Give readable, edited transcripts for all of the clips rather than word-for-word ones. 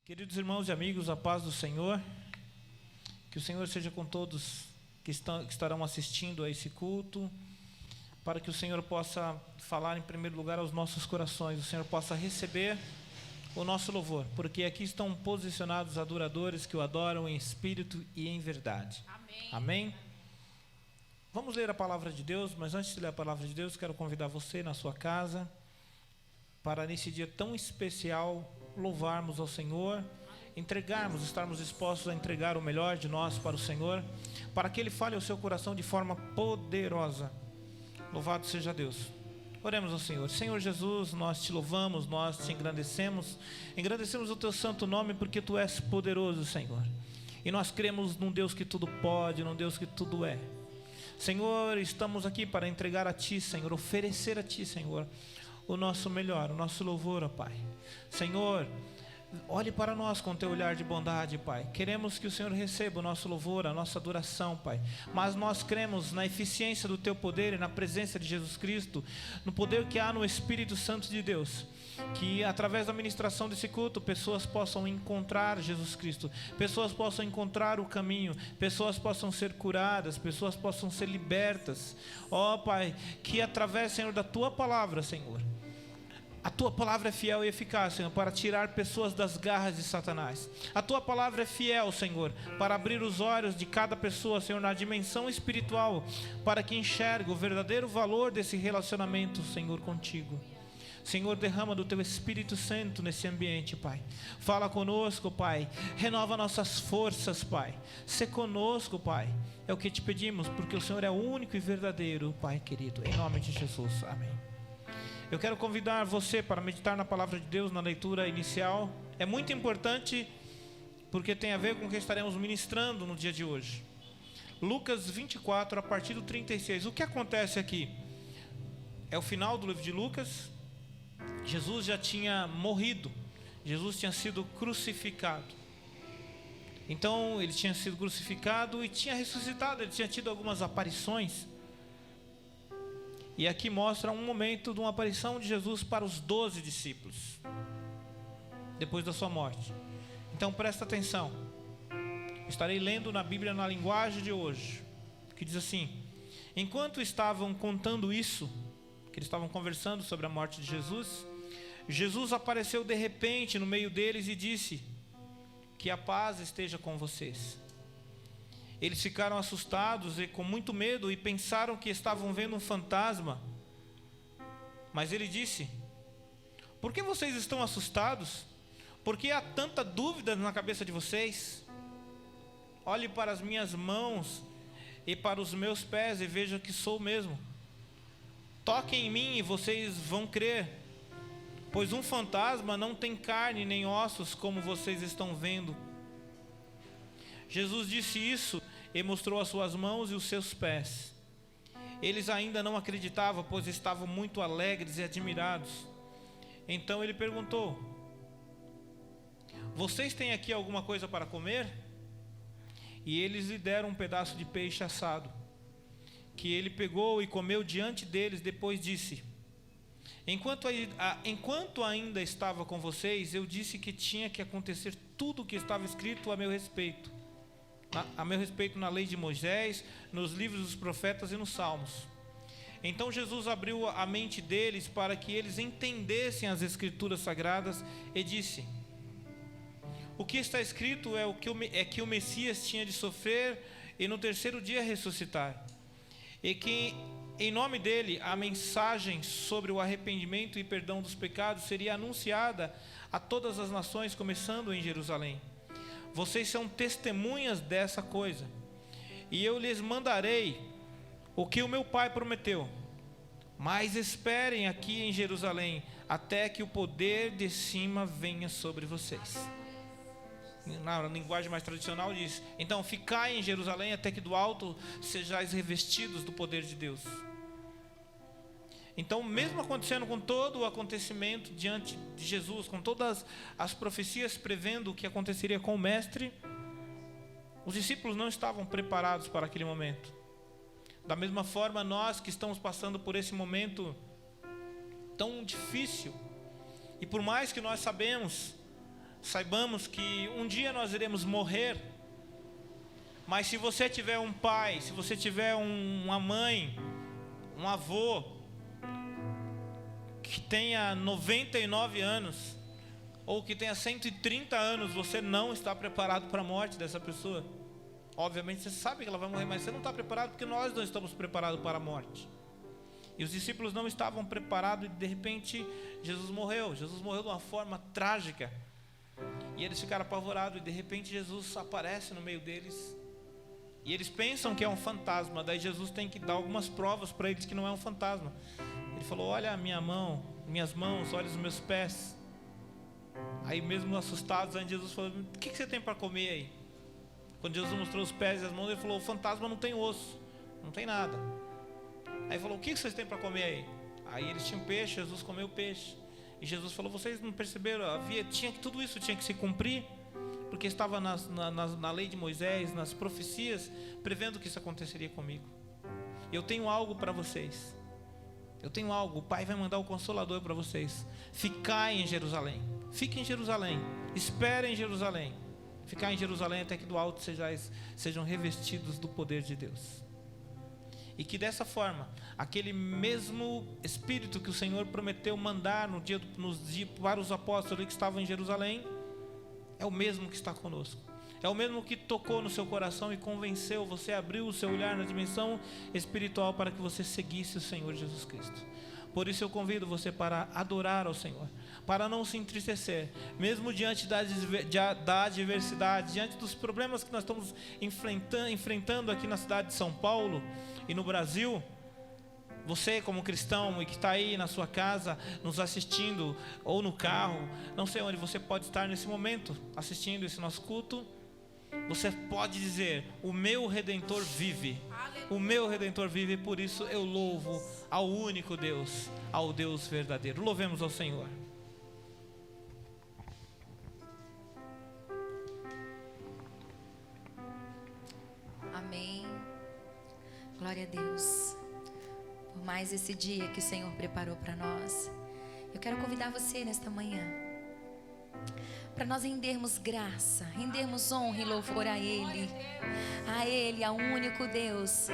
Queridos irmãos e amigos, a paz do Senhor, que o Senhor seja com todos que estarão assistindo a esse culto, para que o Senhor possa falar em primeiro lugar aos nossos corações, o Senhor possa receber o nosso louvor, porque aqui estão posicionados adoradores que o adoram em espírito e em verdade. Amém. Amém? Vamos ler a palavra de Deus, mas antes de ler a palavra de Deus, quero convidar você na sua casa, para nesse dia tão especial, louvarmos ao Senhor, estarmos dispostos a entregar o melhor de nós para o Senhor, para que Ele fale ao seu coração de forma poderosa. Louvado seja Deus. Oremos ao Senhor. Senhor Jesus, nós te louvamos, nós te engrandecemos o teu santo nome, porque tu és poderoso, Senhor, e nós cremos num Deus que tudo pode, num Deus que tudo é. Senhor, estamos aqui para entregar a ti, Senhor, oferecer a ti, Senhor, o nosso melhor, o nosso louvor, ó Pai. Senhor, olhe para nós com teu olhar de bondade, Pai. Queremos que o Senhor receba o nosso louvor, a nossa adoração, Pai. Mas nós cremos na eficiência do teu poder e na presença de Jesus Cristo, no poder que há no Espírito Santo de Deus. Que através da ministração desse culto, pessoas possam encontrar Jesus Cristo, pessoas possam encontrar o caminho, pessoas possam ser curadas, pessoas possam ser libertas. Ó Pai, que através, Senhor, da tua palavra, Senhor, a tua palavra é fiel e eficaz, Senhor, para tirar pessoas das garras de Satanás. A tua palavra é fiel, Senhor, para abrir os olhos de cada pessoa, Senhor, na dimensão espiritual, para que enxergue o verdadeiro valor desse relacionamento, Senhor, contigo. Senhor, derrama do teu Espírito Santo nesse ambiente, Pai. Fala conosco, Pai. Renova nossas forças, Pai. Sê conosco, Pai. É o que te pedimos, porque o Senhor é o único e verdadeiro, Pai querido. Em nome de Jesus. Amém. Eu quero convidar você para meditar na palavra de Deus na leitura inicial. É muito importante porque tem a ver com o que estaremos ministrando no dia de hoje. Lucas 24, a partir do 36. O que acontece aqui? É o final do livro de Lucas. Jesus já tinha morrido. Jesus tinha sido crucificado. Então ele tinha sido crucificado e tinha ressuscitado. Ele tinha tido algumas aparições. E aqui mostra um momento de uma aparição de Jesus para os 12 discípulos, depois da sua morte. Então presta atenção. Estarei lendo na Bíblia na linguagem de hoje, que diz assim: enquanto estavam contando isso, que eles estavam conversando sobre a morte de Jesus, Jesus apareceu de repente no meio deles e disse: que a paz esteja com vocês. Eles ficaram assustados e com muito medo e pensaram que estavam vendo um fantasma. Mas ele disse: por que vocês estão assustados? Por que há tanta dúvida na cabeça de vocês? Olhe para as minhas mãos e para os meus pés e vejam que sou mesmo. Toquem em mim e vocês vão crer, pois um fantasma não tem carne nem ossos como vocês estão vendo. Jesus disse isso e mostrou as suas mãos e os seus pés. Eles ainda não acreditavam, pois estavam muito alegres e admirados. Então ele perguntou: vocês têm aqui alguma coisa para comer? E eles lhe deram um pedaço de peixe assado, que ele pegou e comeu diante deles. Depois disse: enquanto ainda estava com vocês, eu disse que tinha que acontecer tudo o que estava escrito a meu respeito na lei de Moisés, nos livros dos profetas e nos salmos. Então Jesus abriu a mente deles para que eles entendessem as escrituras sagradas e disse: o que está escrito é que o Messias tinha de sofrer e no terceiro dia ressuscitar, e que em nome dele a mensagem sobre o arrependimento e perdão dos pecados seria anunciada a todas as nações, começando em Jerusalém. Vocês são testemunhas dessa coisa, e eu lhes mandarei o que o meu Pai prometeu. Mas esperem aqui em Jerusalém até que o poder de cima venha sobre vocês. Na linguagem mais tradicional diz: então ficai em Jerusalém até que do alto sejais revestidos do poder de Deus. Então, mesmo acontecendo com todo o acontecimento diante de Jesus, com todas as profecias prevendo o que aconteceria com o Mestre, os discípulos não estavam preparados para aquele momento. Da mesma forma, nós que estamos passando por esse momento tão difícil, e por mais que nós sabemos saibamos que um dia nós iremos morrer. Mas se você tiver um pai, se você tiver uma mãe, um avô que tenha 99 anos, ou que tenha 130 anos, você não está preparado para a morte dessa pessoa. Obviamente você sabe que ela vai morrer, mas você não está preparado, porque nós não estamos preparados para a morte. E os discípulos não estavam preparados, e de repente Jesus morreu de uma forma trágica, e eles ficaram apavorados, e de repente Jesus aparece no meio deles, e eles pensam que é um fantasma. Daí Jesus tem que dar algumas provas para eles que não é um fantasma. Ele falou: olha a minha mão, minhas mãos, olha os meus pés. Aí mesmo assustados, aí Jesus falou: o que você tem para comer aí? Quando Jesus mostrou os pés e as mãos, ele falou: o fantasma não tem osso, não tem nada. Aí falou: o que vocês têm para comer aí? Aí eles tinham peixe, Jesus comeu peixe. E Jesus falou: vocês não perceberam? Tudo isso tinha que se cumprir, porque estava na lei de Moisés, nas profecias, prevendo que isso aconteceria comigo. Eu tenho algo para vocês. Eu tenho algo. O Pai vai mandar o Consolador para vocês. Ficai em Jerusalém. Fique em Jerusalém. Espere em Jerusalém. Ficar em Jerusalém até que do alto sejam revestidos do poder de Deus. E que dessa forma, aquele mesmo Espírito que o Senhor prometeu mandar para os apóstolos que estavam em Jerusalém, é o mesmo que está conosco. É o mesmo que tocou no seu coração e convenceu você, abriu o seu olhar na dimensão espiritual para que você seguisse o Senhor Jesus Cristo. Por isso eu convido você para adorar ao Senhor, para não se entristecer, mesmo diante da adversidade, diante dos problemas que nós estamos enfrentando aqui na cidade de São Paulo e no Brasil. Você como cristão e que está aí na sua casa nos assistindo, ou no carro, não sei onde você pode estar nesse momento assistindo esse nosso culto, você pode dizer: o meu Redentor vive. O meu Redentor vive, por isso eu louvo ao único Deus, ao Deus verdadeiro. Louvemos ao Senhor. Amém. Glória a Deus por mais esse dia que o Senhor preparou para nós. Eu quero convidar você nesta manhã para nós rendermos graça, rendermos honra e louvor a Ele, ao único Deus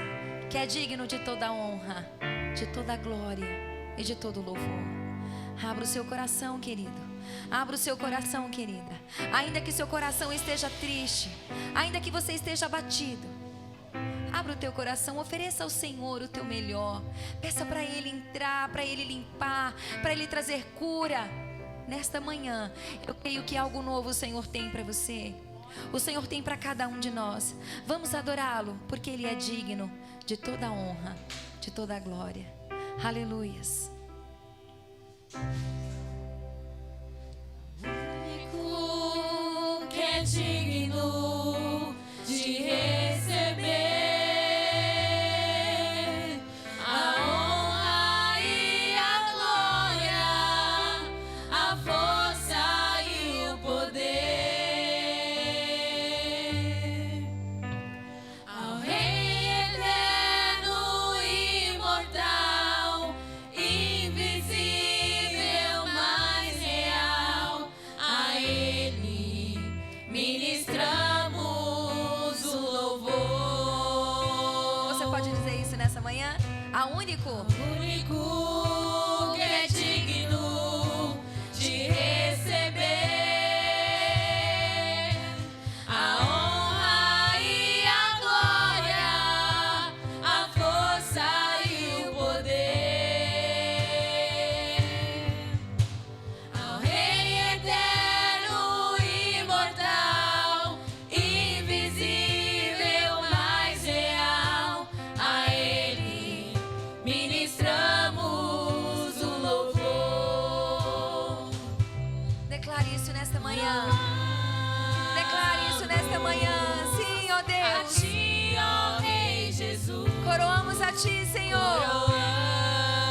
que é digno de toda honra, de toda glória e de todo louvor. Abra o seu coração, querido. Abra o seu coração, querida. Ainda que seu coração esteja triste, ainda que você esteja abatido, abra o teu coração, ofereça ao Senhor o teu melhor. Peça para Ele entrar, para Ele limpar, para Ele trazer cura. Nesta manhã, eu creio que algo novo o Senhor tem para você. O Senhor tem para cada um de nós. Vamos adorá-lo, porque Ele é digno de toda a honra, de toda a glória. Aleluias. O único que é digno de receber coroamos a Ti, Senhor.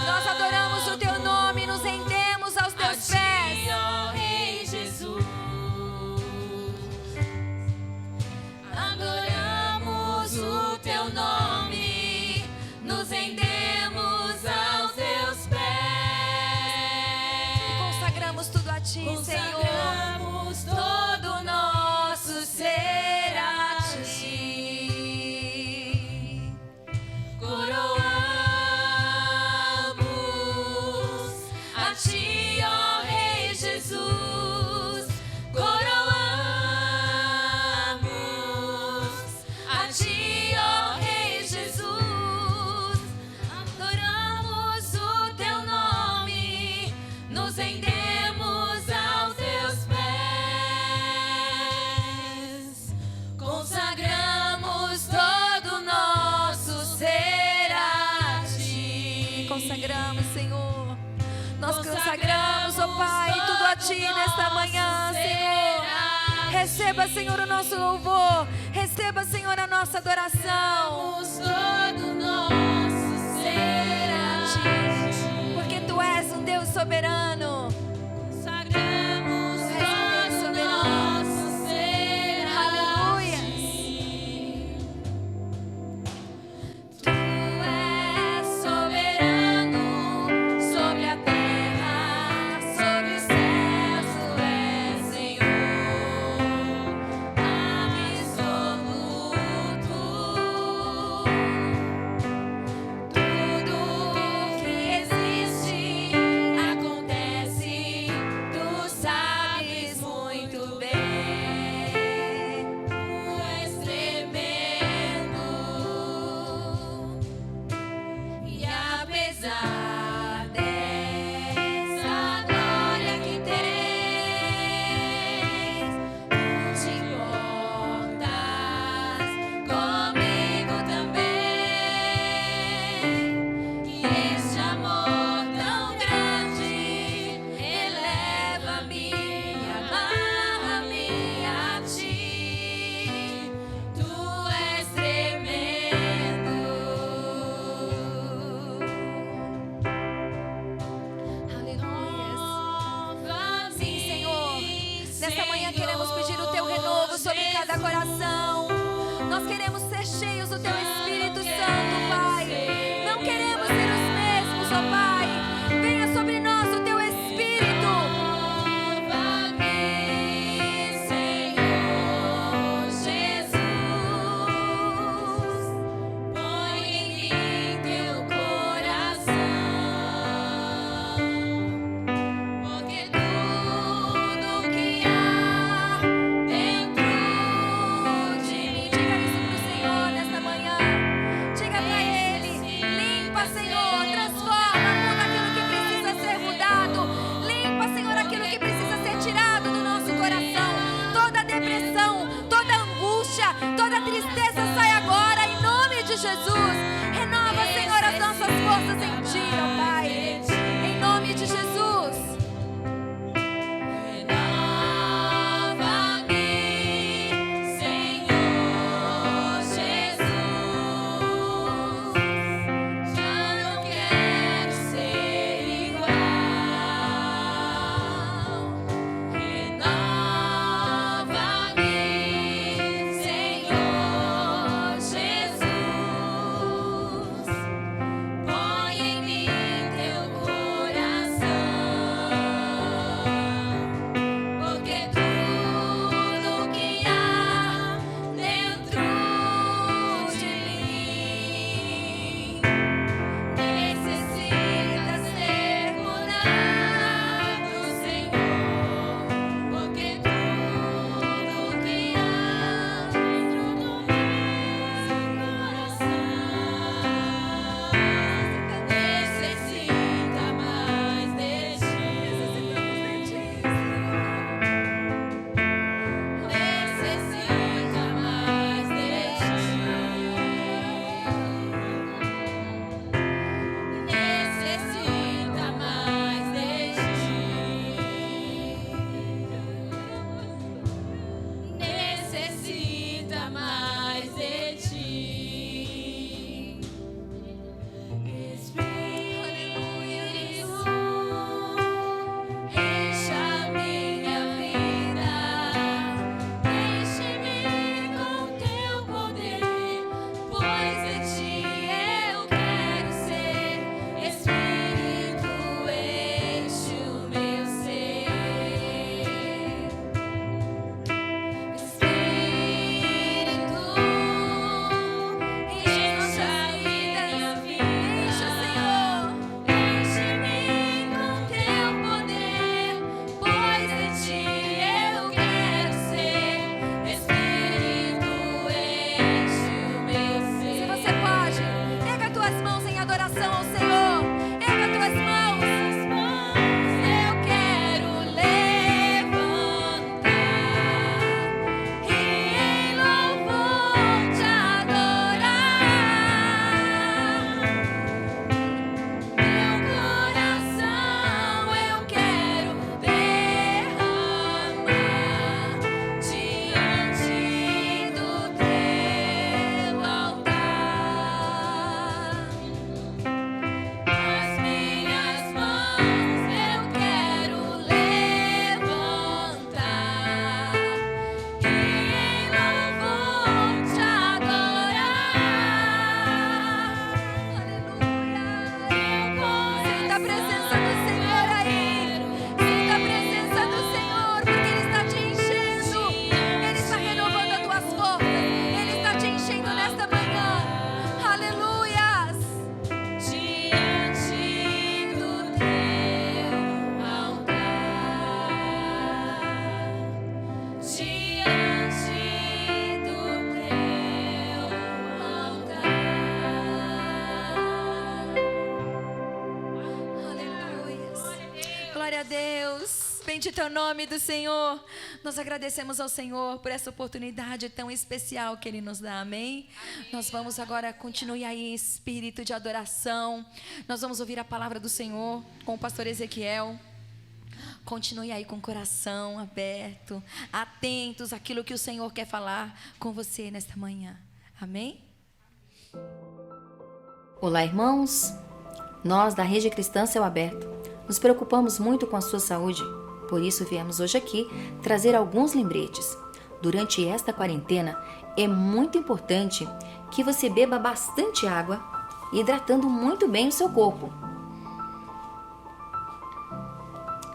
Nós adoramos o Teu nome, nos rendemos aos Teus pés. Ó Rei Jesus, adoramos o Teu nome, nos rendemos aos Teus pés. E consagramos tudo a Ti, Senhor. Consagramos todo consagramos, ó Pai, tudo a Ti nesta manhã, Senhor. Receba, Senhor, o nosso louvor. Receba, Senhor, a nossa adoração. Todo nosso ser a Ti. Porque Tu és um Deus soberano. Consagramos todo nosso ser a Ti. Tu és soberano sobre a terra, sobre os céus. Tu és Senhor absoluto. Tudo que existe acontece, Tu sabes muito bem. Tu és tremendo. E apesar dessa glória que tens, Tu te importas comigo também. E este amor tão grande eleva-me, amarra-me a Ti. Tu és tremendo. Aleluia. Sim, Senhor. Nesta manhã queremos pedir o Teu renovo sobre cada coração. Nós queremos ser cheios do Teu Espírito Santo, Pai. Não queremos ser os mesmos, ó Pai. Venha sobre nós o Teu Espírito. Renova-me, Senhor Jesus. Põe em mim Teu coração, porque tudo que há dentro de mim. Diga isso pro Senhor nesta manhã. Diga pra Ele. Limpa, Senhor. Transforma. Muda aquilo que precisa ser mudado. Limpa, Senhor, aquilo que precisa ser tirado do nosso coração. Toda depressão, toda angústia, toda tristeza sai agora em nome de Jesus. Renova, Senhor, as nossas forças em Ti, ó Pai. Em nome de Jesus. Renova-me, Senhor Jesus. Já não quero ser igual. Renova-me, Senhor Jesus. bendito é o nome do Senhor. Nós agradecemos ao Senhor por essa oportunidade tão especial que Ele nos dá, amém? Nós vamos agora continuar aí em espírito de adoração. Nós vamos ouvir a palavra do Senhor com o pastor Ezequiel. Continue aí com o coração aberto, atentos àquilo que o Senhor quer falar com você nesta manhã, amém? Olá, irmãos. Nós da Rede Cristã Céu Aberto nos preocupamos muito com a sua saúde. Por isso viemos hoje aqui trazer alguns lembretes. Durante esta quarentena é muito importante que você beba bastante água, hidratando muito bem o seu corpo.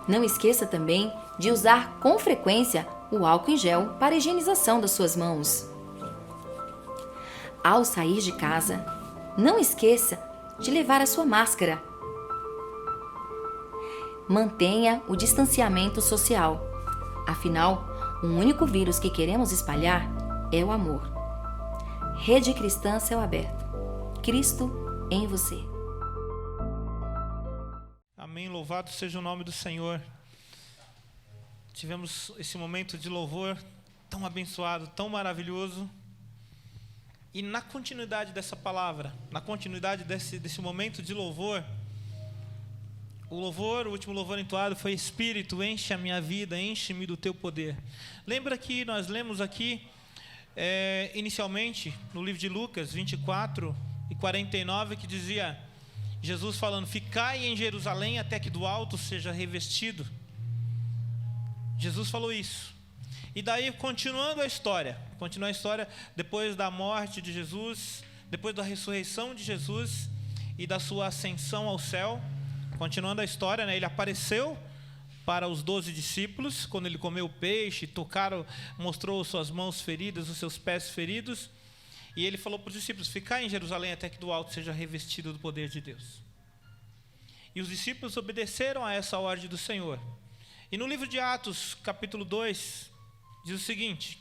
Não esqueça também de usar com frequência o álcool em gel para a higienização das suas mãos. Ao sair de casa, não esqueça de levar a sua máscara. Mantenha o distanciamento social. Afinal, o único vírus que queremos espalhar é o amor. Rede Cristã Céu Aberto. Cristo em você. Amém, louvado seja o nome do Senhor. Tivemos esse momento de louvor tão abençoado, tão maravilhoso. E na continuidade dessa palavra, na continuidade desse momento de louvor, o último louvor entoado foi: Espírito, enche a minha vida, enche-me do teu poder. Lembra que nós lemos aqui, inicialmente, no livro de Lucas 24 e 49, que dizia, Jesus falando: ficai em Jerusalém até que do alto seja revestido. Jesus falou isso. E daí, continuando a história, depois da morte de Jesus, depois da ressurreição de Jesus e da sua ascensão ao céu, continuando a história, né, ele apareceu para os 12 discípulos, quando ele comeu peixe, mostrou suas mãos feridas, os seus pés feridos, e ele falou para os discípulos: ficai em Jerusalém até que do alto seja revestido do poder de Deus. E os discípulos obedeceram a essa ordem do Senhor. E no livro de Atos, capítulo 2, diz o seguinte: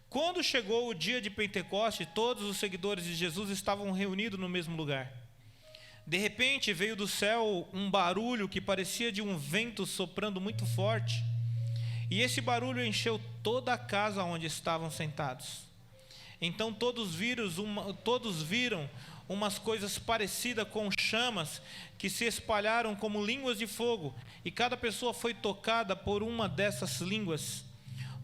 quando chegou o dia de Pentecoste, todos os seguidores de Jesus estavam reunidos no mesmo lugar. De repente veio do céu um barulho que parecia de um vento soprando muito forte, e esse barulho encheu toda a casa onde estavam sentados. Então todos viram umas coisas parecidas com chamas que se espalharam como línguas de fogo, e cada pessoa foi tocada por uma dessas línguas.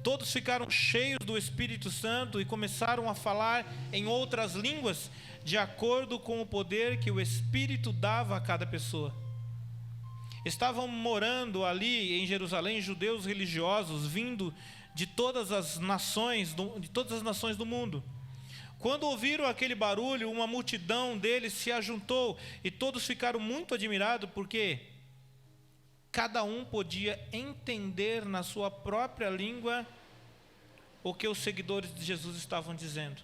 Todos ficaram cheios do Espírito Santo e começaram a falar em outras línguas, de acordo com o poder que o Espírito dava a cada pessoa. Estavam morando ali em Jerusalém judeus religiosos, vindo de todas as nações do mundo. Quando ouviram aquele barulho, uma multidão deles se ajuntou, e todos ficaram muito admirados, porque cada um podia entender na sua própria língua o que os seguidores de Jesus estavam dizendo.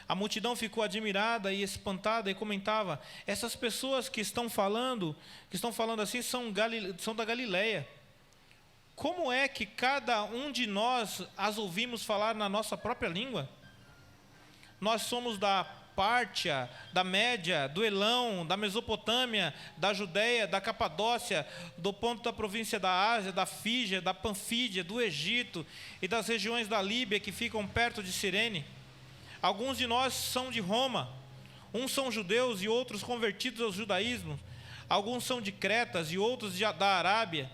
A multidão ficou admirada e espantada e comentava: essas pessoas que estão falando assim são da Galileia. Como é que cada um de nós as ouvimos falar na nossa própria língua? Nós somos da Pártia, da Média, do Elão, da Mesopotâmia, da Judéia, da Capadócia, do ponto da província da Ásia, da Fígia, da Panfídia, do Egito e das regiões da Líbia que ficam perto de Cirene. Alguns de nós são de Roma, uns são judeus e outros convertidos ao judaísmo, alguns são de Cretas e outros da Arábia.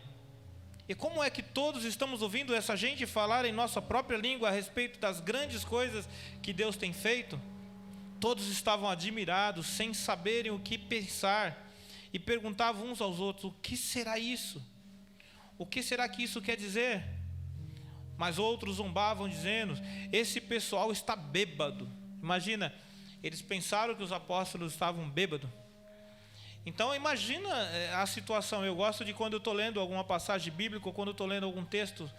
E como é que todos estamos ouvindo essa gente falar em nossa própria língua a respeito das grandes coisas que Deus tem feito? Todos estavam admirados, sem saberem o que pensar, e perguntavam uns aos outros: o que será isso? O que será que isso quer dizer? Mas outros zombavam, dizendo: esse pessoal está bêbado. Imagina, eles pensaram que os apóstolos estavam bêbados. Então imagina a situação. Eu gosto de, quando eu estou lendo alguma passagem bíblica, ou quando eu estou lendo algum texto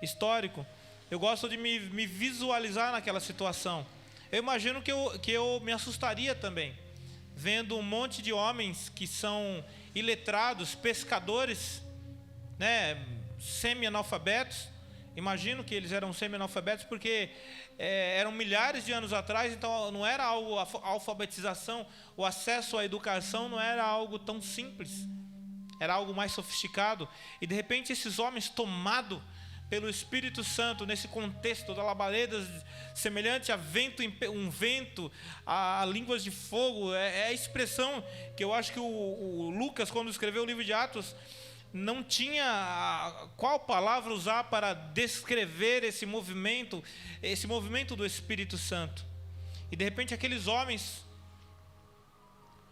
histórico, eu gosto de me visualizar naquela situação. Eu imagino que eu me assustaria também, vendo um monte de homens que são iletrados, pescadores, né, semi-analfabetos. Imagino que eles eram semi-analfabetos porque eram milhares de anos atrás, então não era algo, a alfabetização, o acesso à educação não era algo tão simples. era algo mais sofisticado. E de repente esses homens, tomados pelo Espírito Santo, nesse contexto da labareda semelhante a vento, um vento, a línguas de fogo, é a expressão que eu acho que o Lucas, quando escreveu o livro de Atos, não tinha qual palavra usar para descrever esse movimento do Espírito Santo. E de repente aqueles homens,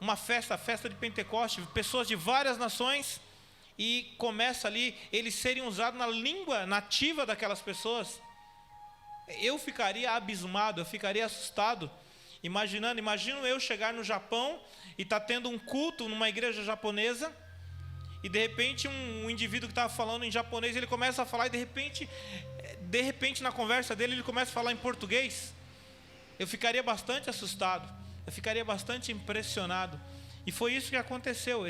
uma festa, a festa de Pentecostes, pessoas de várias nações, e começa ali eles serem usados na língua nativa daquelas pessoas. Eu ficaria abismado, eu ficaria assustado, imagino eu chegar no Japão e estar tendo um culto numa igreja japonesa, e de repente um indivíduo que estava falando em japonês, ele começa a falar, e de repente na conversa dele ele começa a falar em português. Eu ficaria bastante assustado, eu ficaria bastante impressionado. E foi isso que aconteceu.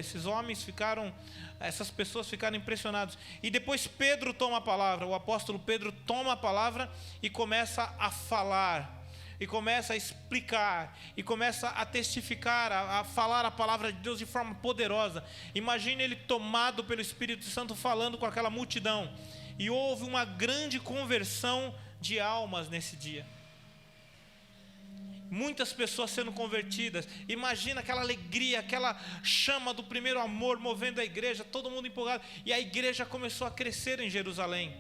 Essas pessoas ficaram impressionadas. E depois Pedro toma a palavra, o apóstolo Pedro toma a palavra e começa a falar, e começa a explicar, e começa a testificar, a falar a palavra de Deus de forma poderosa. Imagine ele tomado pelo Espírito Santo falando com aquela multidão. E houve uma grande conversão de almas nesse dia. Muitas pessoas sendo convertidas. Imagina aquela alegria, aquela chama do primeiro amor movendo a igreja, todo mundo empolgado. E a igreja começou a crescer em Jerusalém.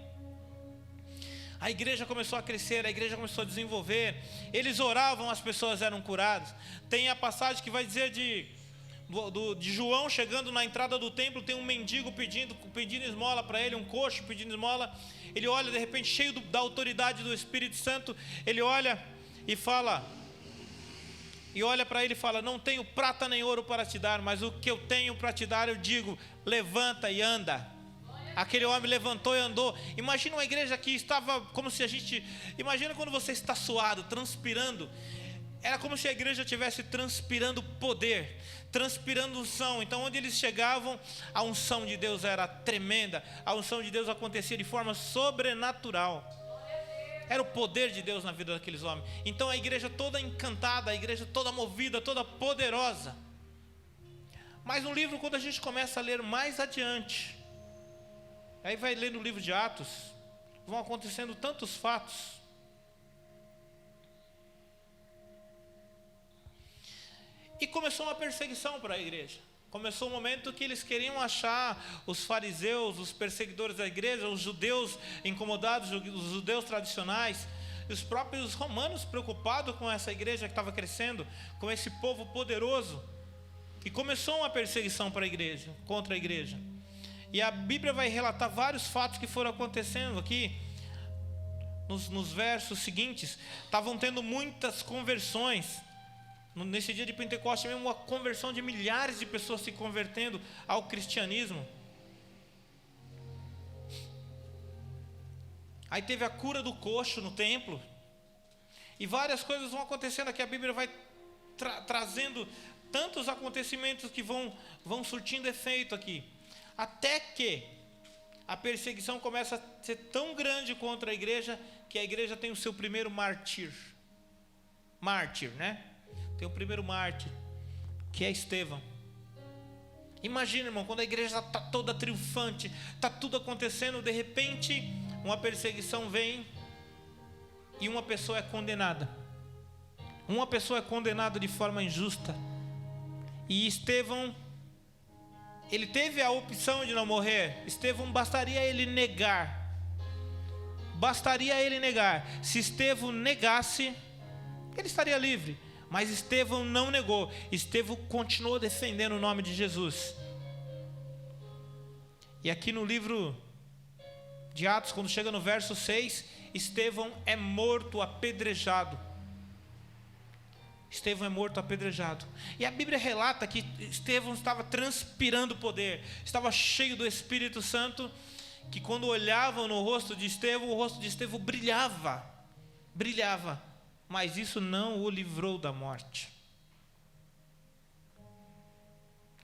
A igreja começou a crescer, a igreja começou a desenvolver. Eles oravam, as pessoas eram curadas. Tem a passagem que vai dizer de João chegando na entrada do templo, tem um mendigo pedindo esmola para ele, um coxo pedindo esmola. Ele olha, de repente, cheio da autoridade do Espírito Santo, ele olha e fala... E olha para ele e fala: não tenho prata nem ouro para te dar, mas o que eu tenho para te dar eu digo, levanta e anda. Aquele homem levantou e andou. Imagina uma igreja que estava como se imagina quando você está suado, transpirando. Era como se a igreja estivesse transpirando poder, transpirando unção. Então onde eles chegavam, a unção de Deus era tremenda. A unção de Deus acontecia de forma sobrenatural. Era o poder de Deus na vida daqueles homens. Então a igreja toda encantada, a igreja toda movida, toda poderosa. Mas no livro, quando a gente começa a ler mais adiante, aí vai ler no livro de Atos, vão acontecendo tantos fatos. E começou uma perseguição para a igreja. Começou um momento que eles queriam achar os fariseus, os perseguidores da igreja, os judeus incomodados, os judeus tradicionais, e os próprios romanos preocupados com essa igreja que estava crescendo, com esse povo poderoso. E começou uma perseguição para a igreja, contra a igreja. E a Bíblia vai relatar vários fatos que foram acontecendo aqui. Nos versos seguintes, estavam tendo muitas conversões. Nesse dia de Pentecostes mesmo, uma conversão de milhares de pessoas se convertendo ao cristianismo. Aí teve a cura do coxo no templo. E várias coisas vão acontecendo aqui. A Bíblia vai trazendo tantos acontecimentos que vão surtindo efeito aqui. Até que a perseguição começa a ser tão grande contra a igreja, que a igreja tem o seu primeiro mártir, né? Tem o primeiro mártir, que é Estevão. Imagina, irmão, quando a igreja está toda triunfante, está tudo acontecendo, de repente uma perseguição vem e uma pessoa é condenada. Uma pessoa é condenada de forma injusta. E Estevão, ele teve a opção de não morrer. Estevão, bastaria ele negar. Se Estevão negasse, ele estaria livre. Mas Estevão não negou. Estevão continuou defendendo o nome de Jesus. E aqui no livro de Atos, quando chega no verso 6, Estevão é morto apedrejado. Estevão é morto apedrejado. E a Bíblia relata que Estevão estava transpirando poder, estava cheio do Espírito Santo, que quando olhavam no rosto de Estevão, o rosto de Estevão brilhava. Mas isso não o livrou da morte.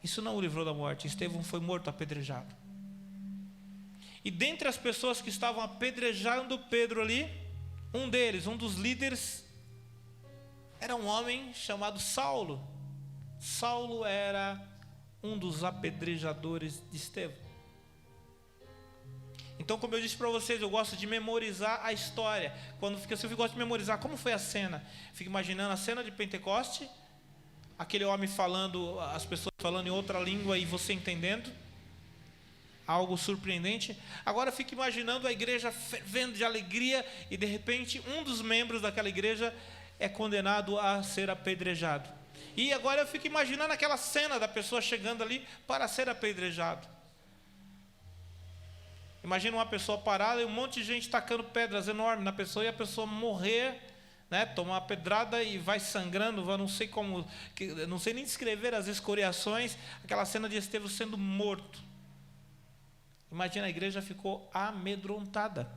Estevão foi morto apedrejado. E dentre as pessoas que estavam apedrejando Pedro ali, um dos líderes, era um homem chamado Saulo. Saulo era um dos apedrejadores de Estevão. Então, como eu disse para vocês, eu gosto de memorizar a história. Eu gosto de memorizar como foi a cena. Fico imaginando a cena de Pentecoste, aquele homem falando, as pessoas falando em outra língua e você entendendo. Algo surpreendente. Agora fico imaginando a igreja fervendo de alegria e de repente um dos membros daquela igreja é condenado a ser apedrejado. E agora eu fico imaginando aquela cena da pessoa chegando ali para ser apedrejado. Imagina uma pessoa parada e um monte de gente tacando pedras enormes na pessoa e a pessoa morrer, né, tomar uma pedrada e vai sangrando, não sei não sei nem descrever as escoriações, aquela cena de Estevão sendo morto. Imagina, a igreja ficou amedrontada.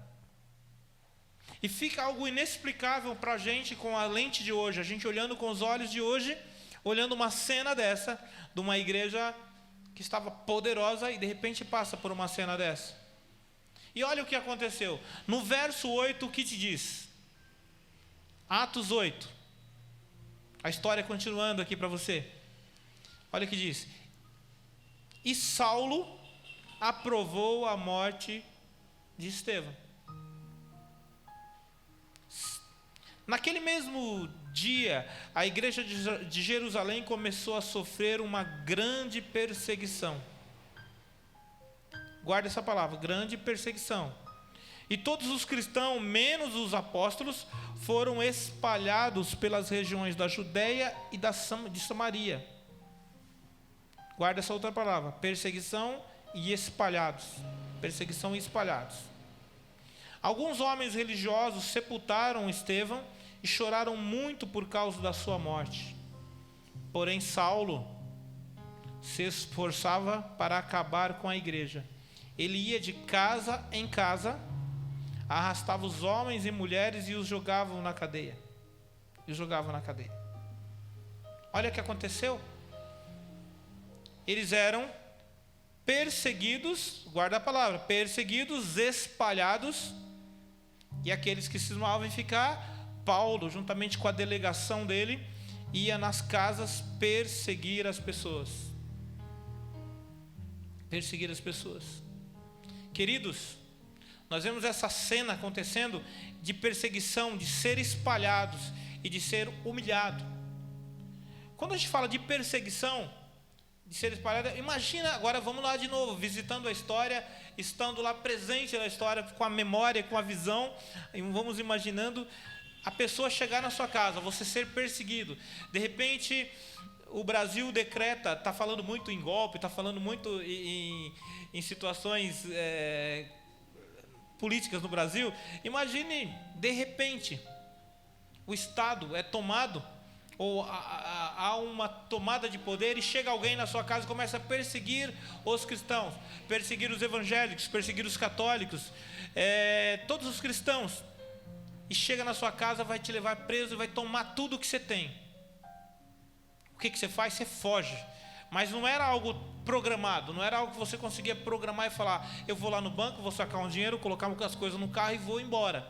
E fica algo inexplicável para a gente com a lente de hoje, a gente olhando com os olhos de hoje, olhando uma cena dessa, de uma igreja que estava poderosa e de repente passa por uma cena dessa. E olha o que aconteceu. No verso 8, o que te diz? Atos 8. A história continuando aqui para você. Olha o que diz. E Saulo aprovou a morte de Estevão. Naquele mesmo dia, a igreja de Jerusalém começou a sofrer uma grande perseguição. Guarda essa palavra, grande perseguição. E todos os cristãos, menos os apóstolos, foram espalhados pelas regiões da Judéia e de Samaria. Guarda essa outra palavra, perseguição e espalhados. Perseguição e espalhados. Alguns homens religiosos sepultaram Estevão e choraram muito por causa da sua morte. Porém, Saulo se esforçava para acabar com a igreja. Ele ia de casa em casa, arrastava os homens e mulheres e os jogavam na cadeia. Olha o que aconteceu. Eles eram perseguidos, guarda a palavra, perseguidos, espalhados, e aqueles que se cismavam em ficar, Paulo, juntamente com a delegação dele, ia nas casas perseguir as pessoas. Queridos, nós vemos essa cena acontecendo de perseguição, de ser espalhados e de ser humilhado. Quando a gente fala de perseguição, de ser espalhado, imagina, agora vamos lá de novo, visitando a história, estando lá presente na história, com a memória, com a visão, e vamos imaginando a pessoa chegar na sua casa, você ser perseguido. De repente, o Brasil decreta, está falando muito em golpe, está falando muito em situações políticas no Brasil. Imagine, de repente, o Estado é tomado, ou há uma tomada de poder e chega alguém na sua casa e começa a perseguir os cristãos, perseguir os evangélicos, perseguir os católicos, todos os cristãos, e chega na sua casa, vai te levar preso e vai tomar tudo o que você tem. O que você faz? Você foge. Mas não era algo programado, não era algo que você conseguia programar e falar, eu vou lá no banco, vou sacar um dinheiro, colocar as coisas no carro e vou embora.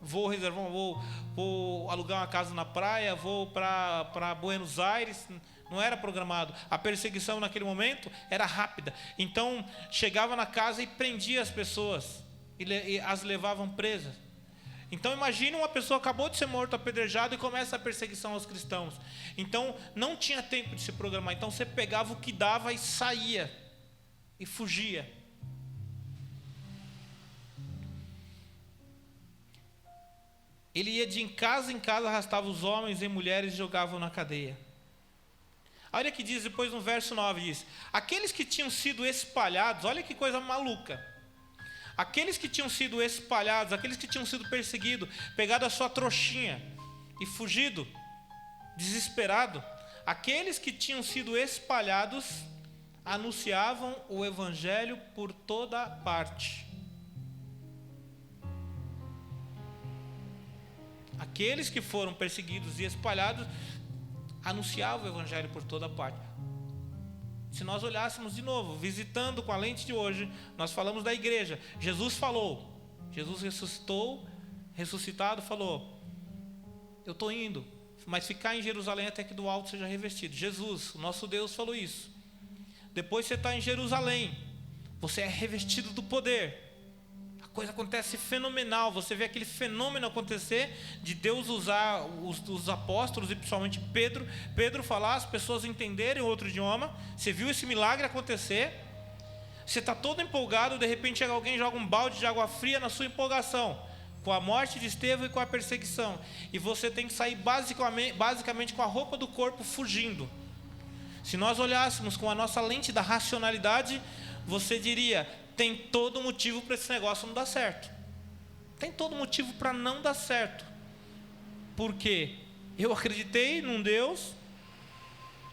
Vou reservar, vou alugar uma casa na praia, vou para Buenos Aires. Não era programado. A perseguição naquele momento era rápida. Então chegava na casa e prendia as pessoas e as levavam presas. Então imagine uma pessoa acabou de ser morta, apedrejada, e começa a perseguição aos cristãos. Então não tinha tempo de se programar. Então você pegava o que dava e saía e fugia. Ele ia de em casa, arrastava os homens e mulheres e jogavam na cadeia. Olha que diz depois no verso 9, diz, aqueles que tinham sido espalhados, olha que coisa maluca. Aqueles que tinham sido espalhados, aqueles que tinham sido perseguidos, pegado a sua trouxinha e fugido, desesperado, aqueles que tinham sido espalhados anunciavam o evangelho por toda parte. Aqueles que foram perseguidos e espalhados anunciavam o evangelho por toda parte. Se nós olhássemos de novo, visitando com a lente de hoje, nós falamos da igreja. Jesus falou, Jesus ressuscitado falou, eu estou indo, mas ficar em Jerusalém até que do alto seja revestido. Jesus, o nosso Deus, falou isso. Depois você está em Jerusalém. Você é revestido do poder. A coisa acontece fenomenal. Você vê aquele fenômeno acontecer de Deus usar os apóstolos e principalmente Pedro falar, as pessoas entenderem outro idioma. Você viu esse milagre acontecer. Você está todo empolgado, de repente chega alguém e joga um balde de água fria na sua empolgação, com a morte de Estevão e com a perseguição. E você tem que sair basicamente com a roupa do corpo fugindo. Se nós olhássemos com a nossa lente da racionalidade, você diria, tem todo motivo para esse negócio não dar certo. Tem todo motivo para não dar certo. Porque eu acreditei num Deus.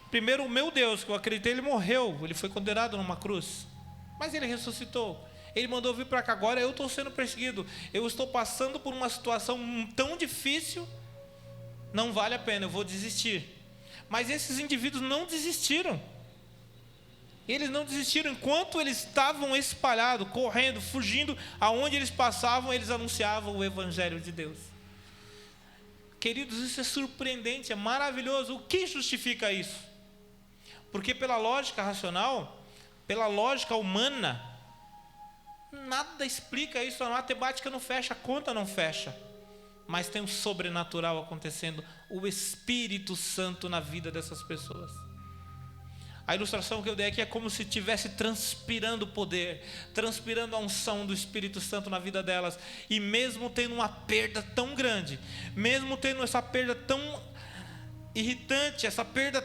Primeiro, o meu Deus, que eu acreditei, ele morreu. Ele foi condenado numa cruz. Mas ele ressuscitou. Ele mandou vir para cá. Agora eu estou sendo perseguido. Eu estou passando por uma situação tão difícil. Não vale a pena, eu vou desistir. Mas esses indivíduos não desistiram. Eles não desistiram. Enquanto eles estavam espalhados, correndo, fugindo, aonde eles passavam, eles anunciavam o Evangelho de Deus. Queridos, isso é surpreendente, é maravilhoso. O que justifica isso? Porque pela lógica racional, pela lógica humana, nada explica isso. A matemática não fecha, a conta não fecha. Mas tem um sobrenatural acontecendo, o Espírito Santo na vida dessas pessoas. A ilustração que eu dei aqui é como se estivesse transpirando poder, transpirando a unção do Espírito Santo na vida delas. E mesmo tendo uma perda tão grande, mesmo tendo essa perda tão irritante, essa perda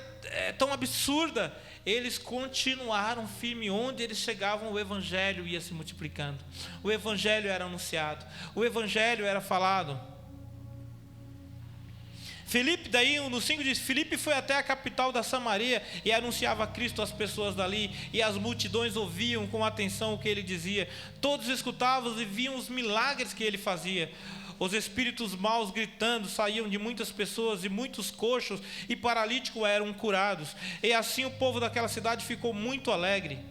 tão absurda, eles continuaram firmes. Onde eles chegavam, o Evangelho ia se multiplicando. O Evangelho era anunciado, o Evangelho era falado. Filipe, daí no 5 diz, Filipe foi até a capital da Samaria e anunciava Cristo às pessoas dali, e as multidões ouviam com atenção o que ele dizia. Todos escutavam e viam os milagres que ele fazia. Os espíritos maus gritando saíam de muitas pessoas, e muitos coxos e paralíticos eram curados. E assim o povo daquela cidade ficou muito alegre.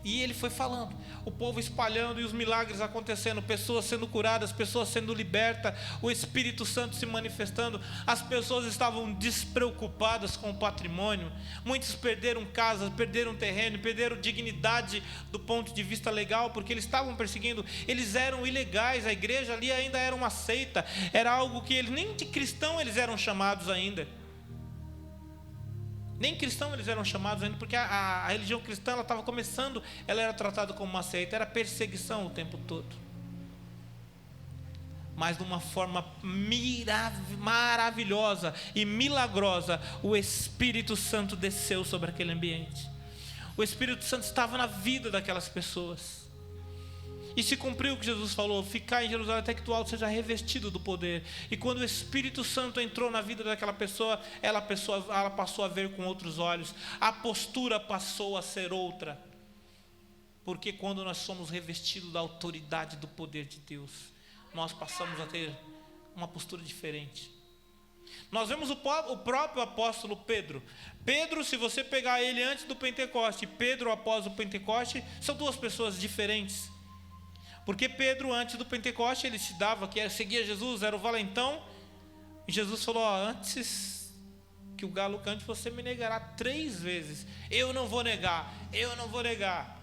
E ele foi falando, o povo espalhando e os milagres acontecendo, pessoas sendo curadas, pessoas sendo libertas, o Espírito Santo se manifestando. As pessoas estavam despreocupadas com o patrimônio. Muitos perderam casas, perderam terreno, perderam dignidade do ponto de vista legal, porque eles estavam perseguindo, eles eram ilegais. A igreja ali ainda era uma seita, era algo que eles, nem de cristão eles eram chamados ainda. Nem cristão eles eram chamados ainda, porque a religião cristã ela estava começando, ela era tratada como uma seita, era perseguição o tempo todo. Mas de uma forma maravilhosa e milagrosa, o Espírito Santo desceu sobre aquele ambiente. O Espírito Santo estava na vida daquelas pessoas. E se cumpriu o que Jesus falou, ficar em Jerusalém até que do alto seja revestido do poder. E quando o Espírito Santo entrou na vida daquela pessoa, ela passou a ver com outros olhos. A postura passou a ser outra. Porque quando nós somos revestidos da autoridade do poder de Deus, nós passamos a ter uma postura diferente. Nós vemos o próprio apóstolo Pedro. Pedro, se você pegar ele antes do Pentecoste, Pedro após o Pentecoste, são duas pessoas diferentes. Porque Pedro, antes do Pentecoste, ele se dava, que seguia Jesus, era o valentão. E Jesus falou, antes que o galo cante, você me negará 3 vezes. Eu não vou negar, eu não vou negar.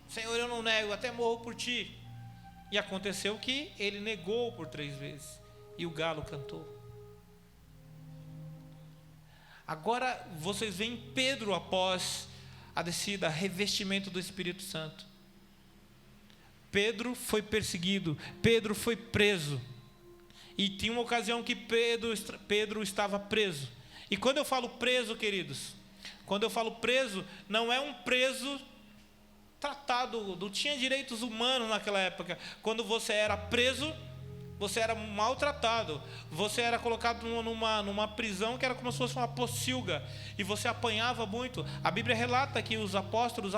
Senhor, eu não nego, até morro por ti. E aconteceu que ele negou por 3 vezes. E o galo cantou. Agora, vocês veem Pedro após a descida, revestimento do Espírito Santo. Pedro foi perseguido, Pedro foi preso. E tinha uma ocasião que Pedro estava preso. E quando eu falo preso, queridos, quando eu falo preso, não é um preso tratado, não tinha direitos humanos naquela época. Quando você era preso, você era maltratado, você era colocado numa prisão que era como se fosse uma pocilga, e você apanhava muito. A Bíblia relata que os apóstolos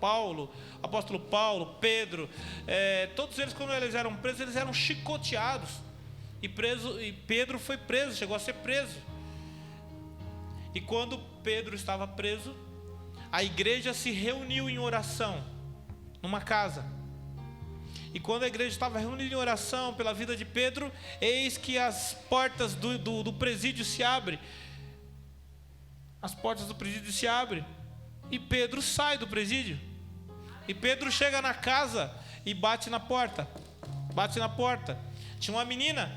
Paulo, Pedro, todos eles, quando eles eram presos, eles eram chicoteados, e Pedro foi preso, chegou a ser preso. E quando Pedro estava preso, a igreja se reuniu em oração numa casa. E quando a igreja estava reunida em oração pela vida de Pedro, eis que as portas do presídio se abrem. as portas do presídio se abrem e Pedro sai do presídio. E Pedro chega na casa e bate na porta. Bate na porta. Tinha uma menina,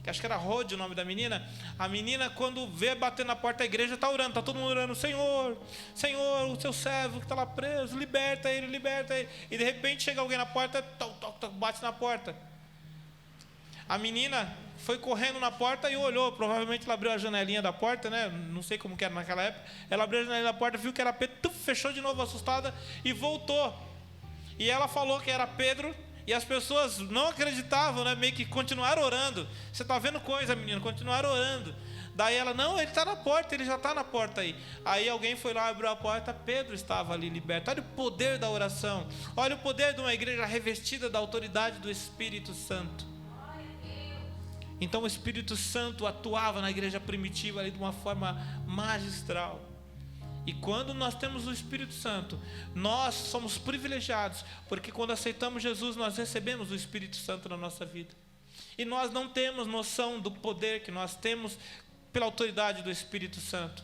que acho que era Rode o nome da menina. A menina, quando vê bater na porta da igreja, está orando, está todo mundo orando: Senhor, Senhor, o seu servo que está lá preso, liberta ele, liberta ele. E de repente chega alguém na porta, bate na porta. A menina foi correndo na porta e olhou. Provavelmente ela abriu a janelinha da porta, né? Não sei como que era naquela época. Ela abriu a janelinha da porta, viu que era Pedro, fechou de novo assustada e voltou. E ela falou que era Pedro. E as pessoas não acreditavam, né? Meio que continuaram orando. Você está vendo coisa, menina? Continuaram orando. Daí ela: não, ele está na porta, ele já está na porta aí. Aí alguém foi lá, abriu a porta, Pedro estava ali liberto. Olha o poder da oração. Olha o poder de uma igreja revestida da autoridade do Espírito Santo. Então o Espírito Santo atuava na igreja primitiva ali de uma forma magistral. E quando nós temos o Espírito Santo, nós somos privilegiados, porque quando aceitamos Jesus, nós recebemos o Espírito Santo na nossa vida. E nós não temos noção do poder que nós temos pela autoridade do Espírito Santo.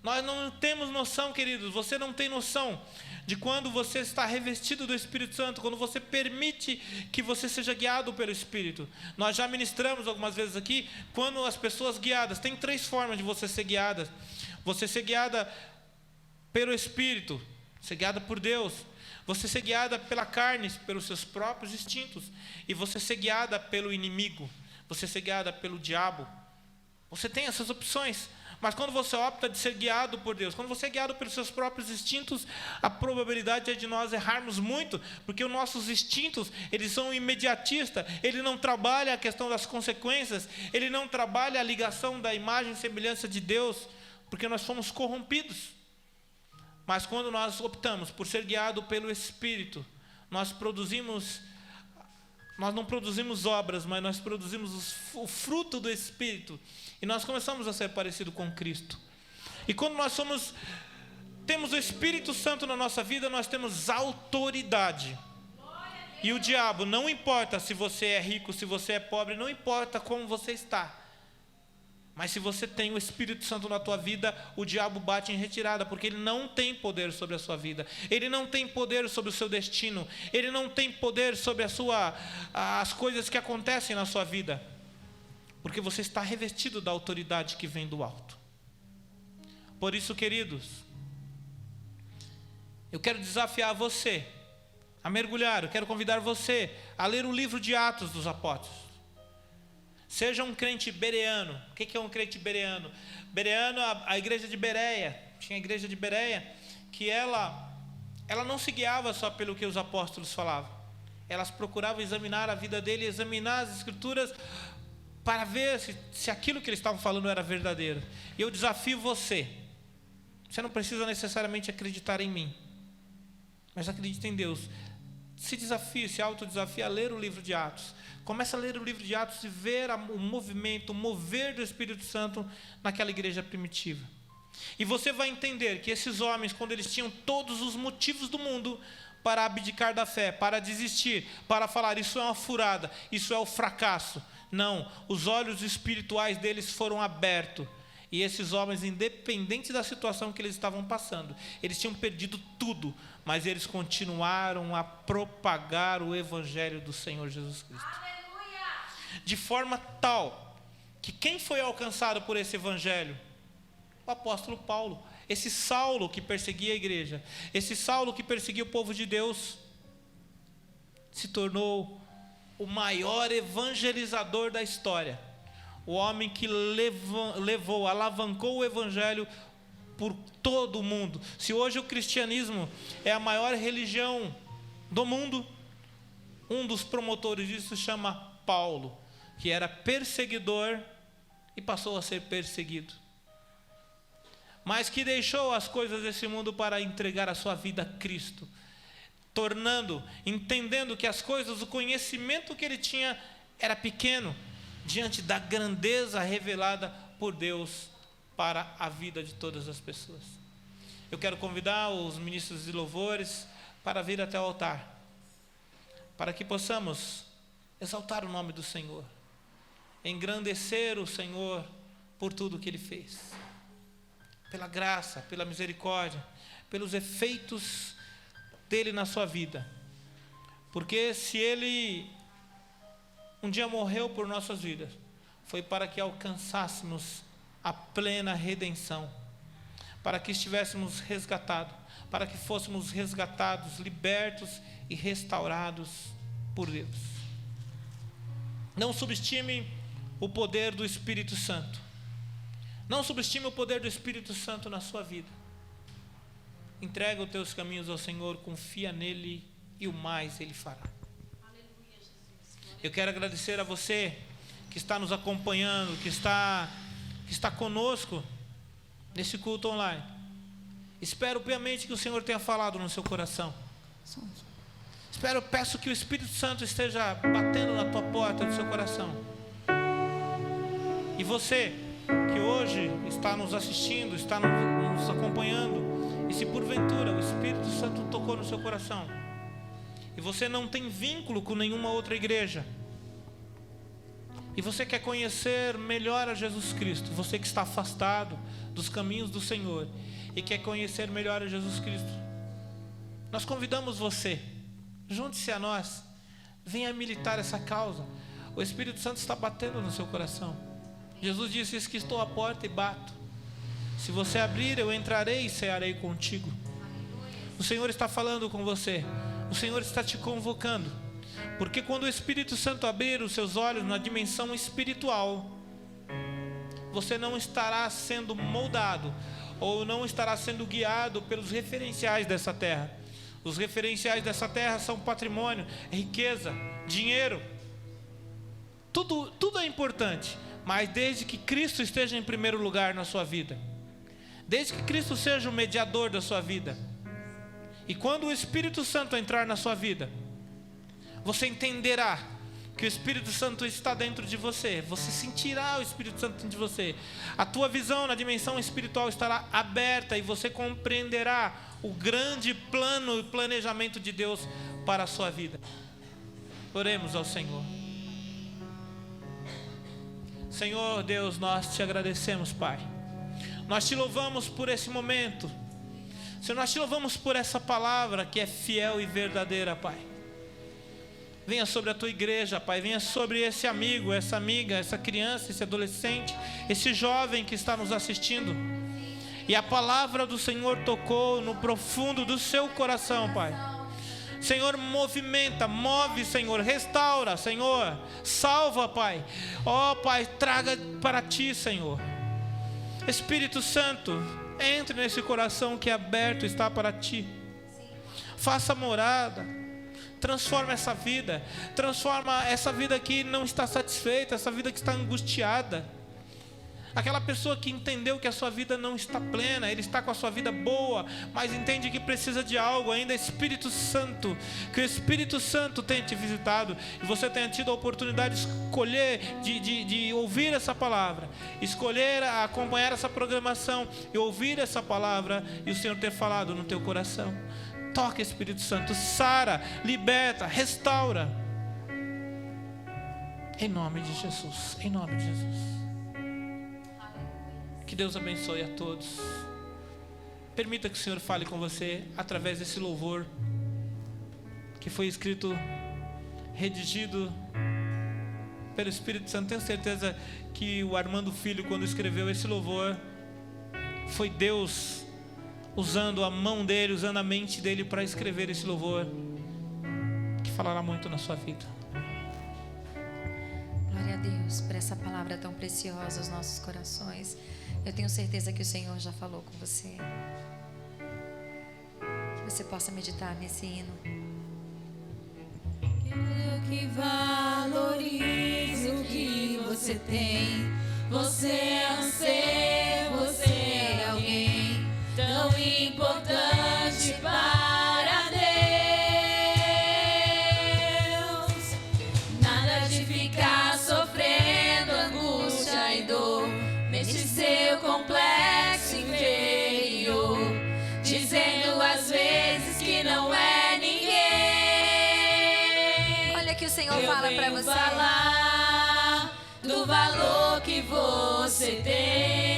Nós não temos noção, queridos, você não tem noção de quando você está revestido do Espírito Santo, quando você permite que você seja guiado pelo Espírito. Nós já ministramos algumas vezes aqui, quando as pessoas guiadas, tem 3 formas de você ser guiada. Você ser guiada pelo Espírito, ser guiada por Deus. Você ser guiada pela carne, pelos seus próprios instintos. E você ser guiada pelo inimigo. Você ser guiada pelo diabo. Você tem essas opções. Mas quando você opta de ser guiado por Deus, quando você é guiado pelos seus próprios instintos, a probabilidade é de nós errarmos muito, porque os nossos instintos, eles são imediatistas, ele não trabalha a questão das consequências, ele não trabalha a ligação da imagem e semelhança de Deus, porque nós fomos corrompidos. Mas quando nós optamos por ser guiado pelo Espírito, nós não produzimos obras, mas nós produzimos o fruto do Espírito. E nós começamos a ser parecido com Cristo. E quando nós temos o Espírito Santo na nossa vida, nós temos autoridade. E o diabo, não importa se você é rico, se você é pobre, não importa como você está. Mas se você tem o Espírito Santo na tua vida, o diabo bate em retirada, porque ele não tem poder sobre a sua vida. Ele não tem poder sobre o seu destino. Ele não tem poder sobre as coisas que acontecem na sua vida. Porque você está revestido da autoridade que vem do alto. Por isso, queridos, eu quero desafiar você a mergulhar. Eu quero convidar você a ler o livro de Atos dos Apóstolos. Seja um crente bereano. O que é um crente bereano? Bereano, a igreja de Bereia. Tinha a igreja de Bereia, que ela não se guiava só pelo que os apóstolos falavam. Elas procuravam examinar a vida dele, examinar as escrituras, para ver se aquilo que eles estavam falando era verdadeiro. E eu desafio você. Você não precisa necessariamente acreditar em mim, mas acredite em Deus. Se desafie, se autodesafie a ler o livro de Atos. Começa a ler o livro de Atos e ver o movimento, o mover do Espírito Santo naquela igreja primitiva. E você vai entender que esses homens, quando eles tinham todos os motivos do mundo para abdicar da fé, para desistir, para falar: isso é uma furada, isso é o fracasso. Não, os olhos espirituais deles foram abertos. E esses homens, independente da situação que eles estavam passando, eles tinham perdido tudo, mas eles continuaram a propagar o Evangelho do Senhor Jesus Cristo. Aleluia! De forma tal que quem foi alcançado por esse Evangelho? O apóstolo Paulo. Esse Saulo que perseguia a igreja, esse Saulo que perseguia o povo de Deus, se tornou o maior evangelizador da história. O homem que alavancou o Evangelho por todo o mundo. Se hoje o cristianismo é a maior religião do mundo, um dos promotores disso se chama Paulo, que era perseguidor e passou a ser perseguido, mas que deixou as coisas desse mundo para entregar a sua vida a Cristo, entendendo que as coisas, o conhecimento que ele tinha era pequeno diante da grandeza revelada por Deus para a vida de todas as pessoas. Eu quero convidar os ministros de louvores para vir até o altar, para que possamos exaltar o nome do Senhor, engrandecer o Senhor por tudo que Ele fez. pela graça, pela misericórdia, pelos efeitos dele na sua vida. Porque se ele um dia morreu por nossas vidas, foi para que alcançássemos a plena redenção, para que estivéssemos resgatados, para que fôssemos resgatados, libertos e restaurados por Deus. Não subestime o poder do Espírito Santo. Não subestime o poder do Espírito Santo na sua vida. Entrega os teus caminhos ao Senhor, confia nele e o mais Ele fará. Eu quero agradecer a você que está nos acompanhando, que está conosco nesse culto online. Espero piamente que o Senhor tenha falado no seu coração. Peço que o Espírito Santo esteja batendo na tua porta do seu coração. E você que hoje está nos assistindo, está nos acompanhando, e se porventura o Espírito Santo tocou no seu coração, e você não tem vínculo com nenhuma outra igreja, e você quer conhecer melhor a Jesus Cristo, você que está afastado dos caminhos do Senhor e quer conhecer melhor a Jesus Cristo, nós convidamos você, junte-se a nós, venha militar essa causa. O Espírito Santo está batendo no seu coração. Jesus disse: "Eis que estou à porta e bato. Se você abrir, eu entrarei e cearei contigo." O Senhor está falando com você. O Senhor está te convocando. Porque quando o Espírito Santo abrir os seus olhos na dimensão espiritual, você não estará sendo moldado ou não estará sendo guiado pelos referenciais dessa terra. Os referenciais dessa terra são patrimônio, riqueza, dinheiro. Tudo é importante, mas desde que Cristo esteja em primeiro lugar na sua vida, desde que Cristo seja o mediador da sua vida. E quando o Espírito Santo entrar na sua vida, você entenderá que o Espírito Santo está dentro de você. Você sentirá o Espírito Santo dentro de você. A tua visão na dimensão espiritual estará aberta e você compreenderá o grande plano e planejamento de Deus para a sua vida. Oremos ao Senhor. Senhor Deus, nós te agradecemos, Pai. Nós te louvamos por esse momento. Senhor, nós te louvamos por essa palavra que é fiel e verdadeira, Pai. Venha sobre a tua igreja, Pai. Venha sobre esse amigo, essa amiga, essa criança, esse adolescente, esse jovem que está nos assistindo. E a palavra do Senhor tocou no profundo do seu coração, Pai. Senhor, movimenta, move, Senhor, restaura, Senhor, salva, Pai. Ó, Pai, traga para ti, Senhor. Espírito Santo, entre nesse coração que aberto está para ti. Faça morada. Transforma essa vida. Transforma essa vida que não está satisfeita, essa vida que está angustiada. Aquela pessoa que entendeu que a sua vida não está plena, ele está com a sua vida boa, mas entende que precisa de algo ainda. Espírito Santo, que o Espírito Santo tenha te visitado e você tenha tido a oportunidade de escolher, de ouvir essa palavra, escolher acompanhar essa programação e ouvir essa palavra e o Senhor ter falado no teu coração. Toca, Espírito Santo, sara, liberta, restaura. Em nome de Jesus, em nome de Jesus. Que Deus abençoe a todos. Permita que o Senhor fale com você através desse louvor que foi escrito, redigido pelo Espírito Santo. Tenho certeza que o Armando Filho, quando escreveu esse louvor, foi Deus usando a mão dele, usando a mente dele para escrever esse louvor que falará muito na sua vida. Glória a Deus por essa palavra tão preciosa aos nossos corações. Eu tenho certeza que o Senhor já falou com você. Que você possa meditar nesse hino. Quero que valorize o que você tem. Você é um ser, você é alguém tão importante para Deus. Nada de ficar sofrendo angústia e dor neste seu complexo interior, dizendo às vezes que não é ninguém. Olha que o Senhor Eu fala para venho você. falar do valor que você tem.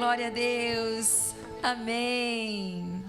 Glória a Deus. Amém.